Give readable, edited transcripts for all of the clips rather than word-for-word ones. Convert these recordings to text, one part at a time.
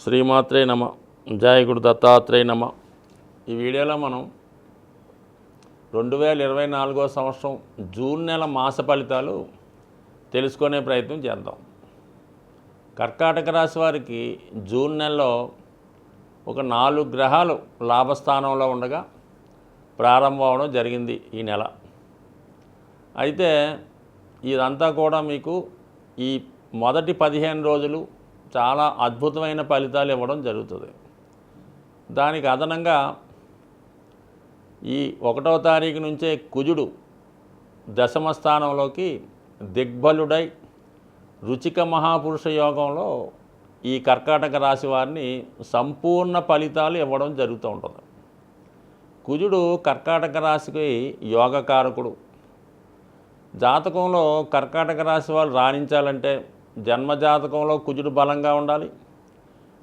శ్రీమాత్రే నమ. జయ గురు దత్తాత్రేయ నమ. ఈ వీడియోలో మనం 2024 సంవత్సరం జూన్ నెల మాస ఫలితాలు తెలుసుకునే ప్రయత్నం చేద్దాం. కర్కాటక రాశి వారికి జూన్ నెలలో ఒక 4 గ్రహాలు లాభస్థానంలో ఉండగా ప్రారంభం అవడం జరిగింది ఈ నెల. అయితే ఇదంతా కూడా మీకు ఈ మొదటి 15 రోజులు చాలా అద్భుతమైన ఫలితాలు ఇవ్వడం జరుగుతుంది. దానికి అదనంగా ఈ 1వ తారీఖు నుంచే కుజుడు దశమ స్థానంలోకి దిగ్బలుడై రుచిక మహాపురుష యోగంలో ఈ కర్కాటక రాశి వారిని సంపూర్ణ ఫలితాలు ఇవ్వడం జరుగుతూ ఉంటుంది. కుజుడు కర్కాటక రాశికి యోగకారకుడు. జాతకంలో కర్కాటక రాశి వాళ్ళు రాణించాలంటే జన్మజాతకంలో కుజుడు బలంగా ఉండాలి.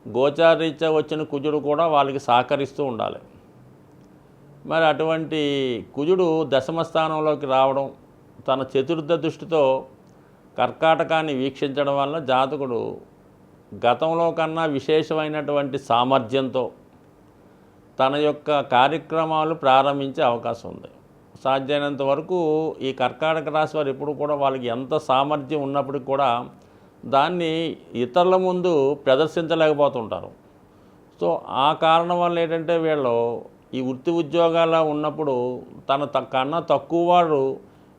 గోచారరీత్యా వచ్చిన కుజుడు కూడా వాళ్ళకి సహకరిస్తూ ఉండాలి. మరి అటువంటి కుజుడు దశమ స్థానంలోకి రావడం, తన చతుర్థ దృష్టితో కర్కాటకాన్ని వీక్షించడం వల్ల జాతకుడు గతంలో కన్నా విశేషమైనటువంటి సామర్థ్యంతో తన యొక్క కార్యక్రమాలు ప్రారంభించే అవకాశం ఉంది. సాధ్యమైనంత వరకు ఈ కర్కాటక రాశి వారు ఎప్పుడు కూడా వాళ్ళకి ఎంత సామర్థ్యం ఉన్నప్పటికీ కూడా దాన్ని ఇతరుల ముందు ప్రదర్శించలేకపోతుంటారు. సో ఆ కారణం వల్ల ఏంటంటే వీళ్ళు ఈ వృత్తి ఉద్యోగాల్లో ఉన్నప్పుడు కన్నా తక్కువ వాడు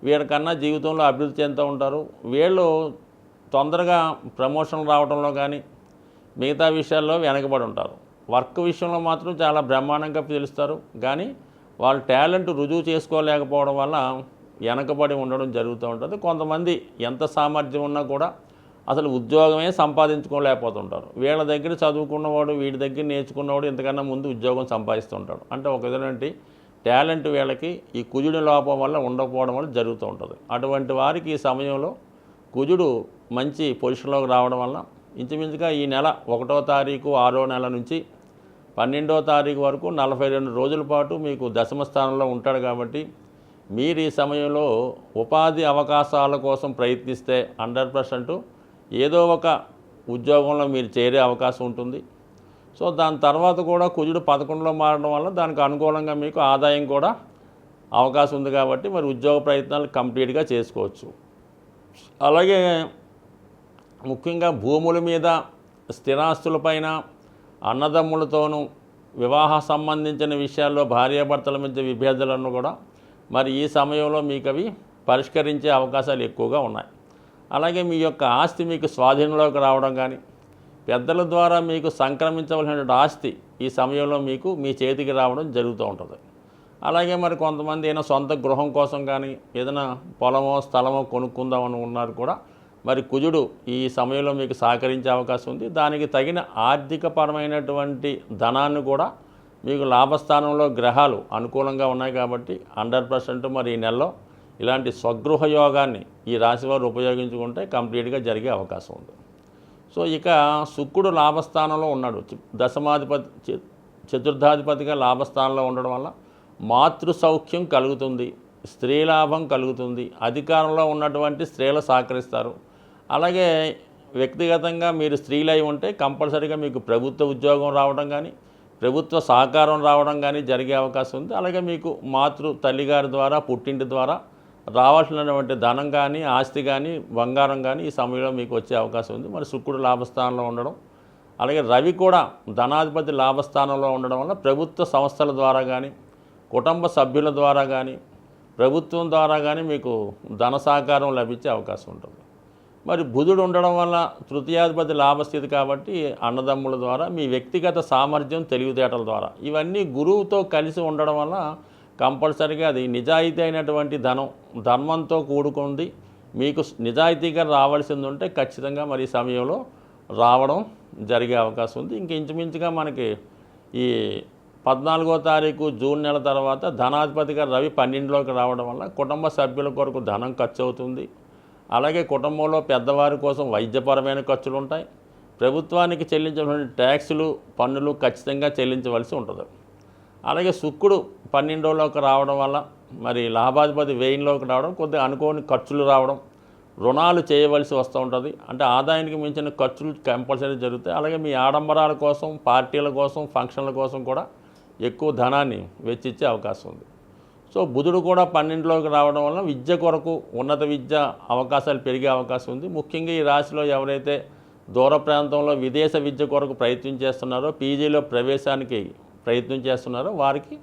వీళ్ళకన్నా జీవితంలో అభివృద్ధి చెందుతూ ఉంటారు. వీళ్ళు తొందరగా ప్రమోషన్ రావడంలో కానీ మిగతా విషయాల్లో వెనకబడి ఉంటారు. వర్క్ విషయంలో మాత్రం చాలా బ్రహ్మాండంగా తెలుస్తారు, కానీ వాళ్ళ టాలెంట్ రుజువు చేసుకోలేకపోవడం వల్ల వెనకబడి ఉండడం జరుగుతూ ఉంటుంది. కొంతమంది ఎంత సామర్థ్యం ఉన్నా కూడా అసలు ఉద్యోగమే సంపాదించుకోలేకపోతుంటారు. వీళ్ళ దగ్గర చదువుకున్నవాడు, వీడి దగ్గర నేర్చుకున్నవాడు ఇంతకన్నా ముందు ఉద్యోగం సంపాదిస్తుంటాడు. అంటే ఒక విధమైన టాలెంట్ వీళ్ళకి ఈ కుజుడి లోపం వల్ల ఉండకపోవడం వల్ల జరుగుతూ ఉంటుంది. అటువంటి వారికి ఈ సమయంలో కుజుడు మంచి పొజిషన్లోకి రావడం వల్ల ఇంచుమించుగా ఈ నెల 1వ తారీఖు 6వ నెల నుంచి 12వ తారీఖు వరకు 42 రోజుల పాటు మీకు దశమ స్థానంలో ఉంటాడు. కాబట్టి మీరు ఈ సమయంలో ఉపాధి అవకాశాల కోసం ప్రయత్నిస్తే 100% ఏదో ఒక ఉద్యోగంలో మీరు చేరే అవకాశం ఉంటుంది. సో దాని తర్వాత కూడా కుజుడు 11లో మారడం వల్ల దానికి అనుకూలంగా మీకు ఆదాయం కూడా అవకాశం ఉంది. కాబట్టి మరి ఉద్యోగ ప్రయత్నాలు కంప్లీట్గా చేసుకోవచ్చు. అలాగే ముఖ్యంగా భూముల మీద, స్థిరాస్తులపైన, అన్నదమ్ములతోనూ, వివాహ సంబంధించిన విషయాల్లో భార్యాభర్తల మధ్య విభేదాలను కూడా మరి ఈ సమయంలో మీకు అవి పరిష్కరించే అవకాశాలు ఎక్కువగా ఉన్నాయి. అలాగే మీ యొక్క ఆస్తి మీకు స్వాధీనంలోకి రావడం కానీ, పెద్దల ద్వారా మీకు సంక్రమించవలసిన ఆస్తి ఈ సమయంలో మీకు మీ చేతికి రావడం జరుగుతూ ఉంటుంది. అలాగే మరి కొంతమంది ఏదైనా సొంత గృహం కోసం కానీ ఏదైనా పొలమో స్థలమో కొనుక్కుందామని ఉన్నారు కూడా మరి కుజుడు ఈ సమయంలో మీకు సహకరించే అవకాశం ఉంది. దానికి తగిన ఆర్థికపరమైనటువంటి ధనాన్ని కూడా మీకు లాభస్థానంలో గ్రహాలు అనుకూలంగా ఉన్నాయి. కాబట్టి 100% మరి ఈ నెలలో ఇలాంటి స్వగృహ యోగాన్ని ఈ రాశివారు ఉపయోగించుకుంటే కంప్లీట్గా జరిగే అవకాశం ఉంది. సో ఇక శుక్రుడు లాభస్థానంలో ఉన్నాడు. దశమాధిపతి, చతుర్థాధిపతిగా లాభస్థానంలో ఉండడం వల్ల మాతృ సౌఖ్యం కలుగుతుంది, స్త్రీ లాభం కలుగుతుంది, అధికారంలో ఉన్నటువంటి స్త్రీలు సహకరిస్తారు. అలాగే వ్యక్తిగతంగా మీరు స్త్రీలై ఉంటే కంపల్సరీగా మీకు ప్రభుత్వ ఉద్యోగం రావడం కానీ, ప్రభుత్వ సహకారం రావడం కానీ జరిగే అవకాశం ఉంది. అలాగే మీకు తల్లిగారి ద్వారా, పుట్టింటి ద్వారా రావాల్సినటువంటి ధనం కానీ, ఆస్తి కానీ, బంగారం కానీ ఈ సమయంలో మీకు వచ్చే అవకాశం ఉంది. మరి శుక్రుడు లాభస్థానంలో ఉండడం, అలాగే రవి కూడా ధనాధిపతి లాభస్థానంలో ఉండడం వల్ల ప్రభుత్వ సంస్థల ద్వారా కానీ, కుటుంబ సభ్యుల ద్వారా కానీ, ప్రభుత్వం ద్వారా కానీ మీకు ధన సహకారం లభించే అవకాశం ఉంటుంది. మరి బుధుడు ఉండడం వల్ల తృతీయాధిపతి లాభస్థితి కాబట్టి అన్నదమ్ముల ద్వారా, మీ వ్యక్తిగత సామర్థ్యం, తెలివితేటల ద్వారా ఇవన్నీ గురువుతో కలిసి ఉండడం వల్ల కంపల్సరీగా అది నిజాయితీ అయినటువంటి ధర్మంతో కూడుకుంది. మీకు నిజాయితీగా రావాల్సింది ఉంటే ఖచ్చితంగా మరి సమయంలో రావడం జరిగే అవకాశం ఉంది. ఇంక ఇంచుమించుగా మనకి ఈ 14వ తారీఖు జూన్ నెల తర్వాత ధనాధిపతిగా రవి 12లోకి రావడం వల్ల కుటుంబ సభ్యుల కొరకు ధనం ఖర్చు అవుతుంది. అలాగే కుటుంబంలో పెద్దవారి కోసం వైద్యపరమైన ఖర్చులు ఉంటాయి. ప్రభుత్వానికి చెల్లించవలసిన ట్యాక్సులు, పన్నులు ఖచ్చితంగా చెల్లించవలసి ఉంటుంది. అలాగే శుక్రుడు 12లోకి రావడం వల్ల మరి లాభాధిపతి వ్యయంలోకి రావడం, కొద్దిగా అనుకోని ఖర్చులు రావడం, రుణాలు చేయవలసి వస్తూ ఉంటుంది. అంటే ఆదాయానికి మించిన ఖర్చులు కంపల్సరీ జరుగుతాయి. అలాగే మీ ఆడంబరాల కోసం, పార్టీల కోసం, ఫంక్షన్ల కోసం కూడా ఎక్కువ ధనాన్ని వెచ్చించే అవకాశం ఉంది. సో బుధుడు కూడా 12లోకి రావడం వల్ల విద్య కొరకు, ఉన్నత విద్య అవకాశాలు పెరిగే అవకాశం ఉంది. ముఖ్యంగా ఈ రాశిలో ఎవరైతే దూర ప్రాంతంలో విదేశ విద్య కొరకు ప్రయత్నం చేస్తున్నారో, పీజీలో ప్రవేశానికి ప్రయత్నం చేస్తున్నారో వారికి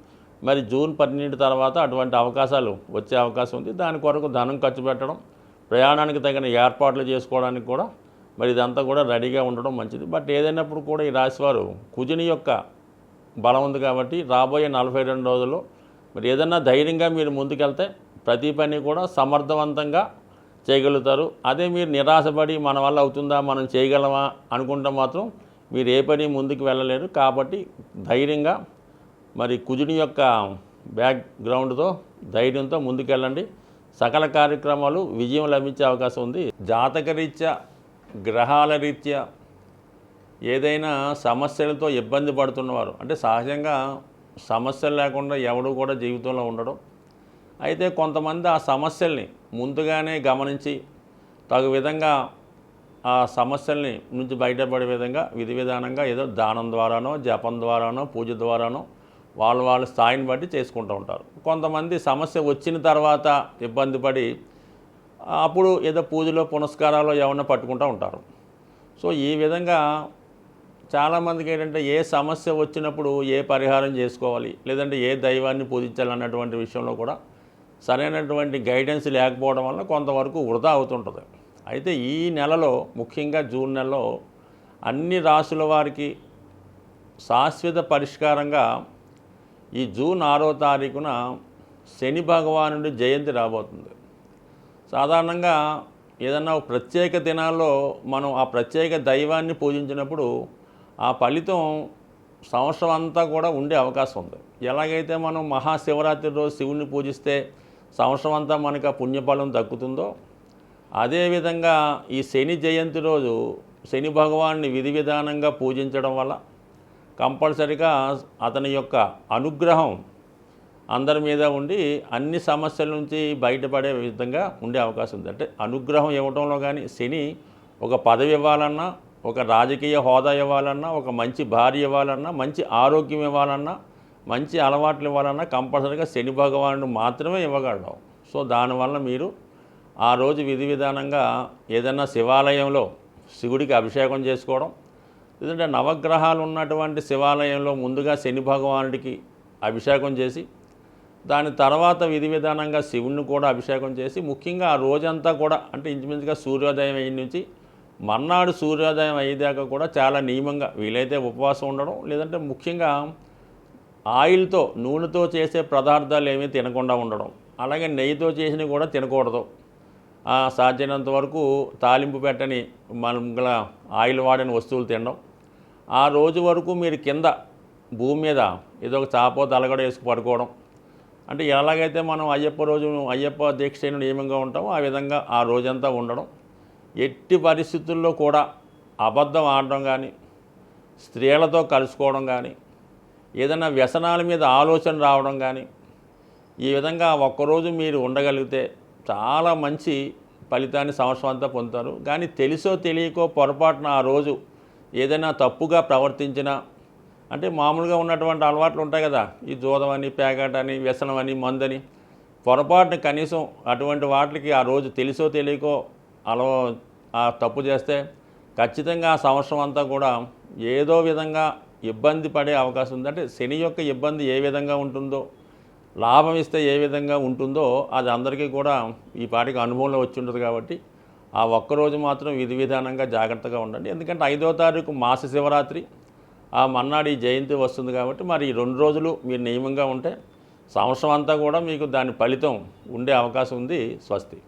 మరి జూన్ 12 తర్వాత అటువంటి అవకాశాలు వచ్చే అవకాశం ఉంది. దాని కొరకు ధనం ఖర్చు పెట్టడం, ప్రయాణానికి తగిన ఏర్పాట్లు చేసుకోవడానికి కూడా మరి ఇదంతా కూడా రెడీగా ఉండడం మంచిది. బట్ ఏదైనప్పుడు కూడా ఈ రాశివారు కుజుని యొక్క బలం ఉంది కాబట్టి రాబోయే 42 రోజుల్లో మరి ఏదన్నా ధైర్యంగా మీరు ముందుకెళ్తే ప్రతి పని కూడా సమర్థవంతంగా చేయగలుగుతారు. అదే మీరు నిరాశపడి మన వల్ల అవుతుందా, మనం చేయగలమా అనుకుంటే మాత్రం మీరు ఏ పని ముందుకు వెళ్ళలేరు. కాబట్టి ధైర్యంగా మరి కుజుని యొక్క బ్యాక్గ్రౌండ్తో ధైర్యంతో ముందుకెళ్ళండి. సకల కార్యక్రమాలు విజయం లభించే అవకాశం ఉంది. జాతకరీత్యా, గ్రహాల రీత్యా ఏదైనా సమస్యలతో ఇబ్బంది పడుతున్నవారు, అంటే సహజంగా సమస్యలు లేకుండా ఎవడు కూడా జీవితంలో ఉండడం. అయితే కొంతమంది ఆ సమస్యల్ని ముందుగానే గమనించి తగు విధంగా ఆ సమస్యల్ని నుంచి బయటపడే విధంగా విధి విధానంగా ఏదో దానం ద్వారానో, జపం ద్వారానో, పూజ ద్వారానో వాళ్ళ స్థాయిని బట్టి చేసుకుంటూ ఉంటారు. కొంతమంది సమస్య వచ్చిన తర్వాత ఇబ్బంది పడి అప్పుడు ఏదో పూజలో పునస్కారాలు ఏమన్నా పట్టుకుంటూ ఉంటారు. సో ఈ విధంగా చాలామందికి ఏంటంటే ఏ సమస్య వచ్చినప్పుడు ఏ పరిహారం చేసుకోవాలి, లేదంటే ఏ దైవాన్ని పూజించాలన్నటువంటి విషయంలో కూడా సరైనటువంటి గైడెన్స్ లేకపోవడం వల్ల కొంతవరకు వృధా అవుతుంటుంది. అయితే ఈ నెలలో ముఖ్యంగా జూన్ నెలలో అన్ని రాశుల వారికి శాశ్వత పరిష్కారంగా ఈ జూన్ 6వ తారీఖున శని భగవానుడి జయంతి రాబోతుంది. సాధారణంగా ఏదన్నా ప్రత్యేక దినాల్లో మనం ఆ ప్రత్యేక దైవాన్ని పూజించినప్పుడు ఆ ఫలితం సంవత్సరం అంతా కూడా ఉండే అవకాశం ఉంది. ఎలాగైతే మనం మహాశివరాత్రి రోజు శివుని పూజిస్తే సంవత్సరం అంతా మనకు ఆ పుణ్యఫలం దక్కుతుందో, అదేవిధంగా ఈ శని జయంతి రోజు శని భగవాన్ని విధి విధానంగా పూజించడం వల్ల కంపల్సరిగా అతని యొక్క అనుగ్రహం అందరి మీద ఉండి అన్ని సమస్యల నుంచి బయటపడే విధంగా ఉండే అవకాశం ఉంది. అంటే అనుగ్రహం ఇవ్వడంలో కానీ శని ఒక పదవి ఇవ్వాలన్నా, ఒక రాజకీయ హోదా ఇవ్వాలన్నా, ఒక మంచి భార్య ఇవ్వాలన్నా, మంచి ఆరోగ్యం ఇవ్వాలన్నా, మంచి అలవాట్లు ఇవ్వాలన్నా కంపల్సరీగా శని భగవానుడు మాత్రమే ఇవ్వగలడు. సో దానివల్ల మీరు ఆ రోజు విధి విధానంగా ఏదైనా శివాలయంలో శివుడికి అభిషేకం చేసుకోవడం, లేదంటే నవగ్రహాలు ఉన్నటువంటి శివాలయంలో ముందుగా శని భగవానుడికి అభిషేకం చేసి దాని తర్వాత విధి విధానంగా శివుణ్ణి కూడా అభిషేకం చేసి ముఖ్యంగా ఆ రోజంతా కూడా అంటే ఇంచుమించుగా సూర్యోదయం అయిన నుంచి మర్నాడు సూర్యోదయం అయ్యేదాకా కూడా చాలా నియమంగా వీలైతే ఉపవాసం ఉండడం, లేదంటే ముఖ్యంగా ఆయిల్తో నూనెతో చేసే పదార్థాలు ఏమీ తినకుండా ఉండడం, అలాగే నెయ్యితో చేసినవి కూడా తినకూడదు. సాధ్యమైనంత వరకు తాలింపు పెట్టని మన ఆయిల్ వాడని వస్తువులు తినడం. ఆ రోజు వరకు మీరు కింద భూమి మీద ఏదో ఒక చాపో తలగడ వేసుకు పడుకోవడం. అంటే ఎలాగైతే మనం అయ్యప్ప దీక్ష నియమంగా ఉంటామో ఆ విధంగా ఆ రోజంతా ఉండడం. ఎట్టి పరిస్థితుల్లో కూడా అబద్ధం ఆడడం కానీ, స్త్రీలతో కలుసుకోవడం కానీ, ఏదైనా వ్యసనాల మీద ఆలోచన రావడం కానీ, ఈ విధంగా ఒక్కరోజు మీరు ఉండగలిగితే చాలా మంచి ఫలితాన్ని సంవత్సరం అంతా పొందుతారు. కానీ తెలుసో తెలియకో పొరపాటున ఆ రోజు ఏదైనా తప్పుగా ప్రవర్తించినా, అంటే మామూలుగా ఉన్నటువంటి అలవాట్లు ఉంటాయి కదా, ఈ జూదమని, పేకాటని, వ్యసనమని, మందని, పొరపాటున కనీసం అటువంటి వాటికి ఆ రోజు తెలుసో తెలియకో ఆ తప్పు చేస్తే ఖచ్చితంగా ఆ సంవత్సరం అంతా కూడా ఏదో విధంగా ఇబ్బంది పడే అవకాశం ఉంది. అంటే శని యొక్క ఇబ్బంది ఏ విధంగా ఉంటుందో, లాభం ఇస్తే ఏ విధంగా ఉంటుందో అది అందరికీ కూడా ఈ పాటికి అనుభవంలో వచ్చి ఉంటుంది. కాబట్టి ఆ ఒక్కరోజు మాత్రం విధి విధానంగా జాగ్రత్తగా ఉండండి. ఎందుకంటే 5వ తారీఖు మాస శివరాత్రి, ఆ మన్నాడు ఈ జయంతి వస్తుంది. కాబట్టి మరి ఈ 2 రోజులు మీరు నియమంగా ఉంటే సంవత్సరం అంతా కూడా మీకు దాని ఫలితం ఉండే అవకాశం ఉంది. స్వస్తి.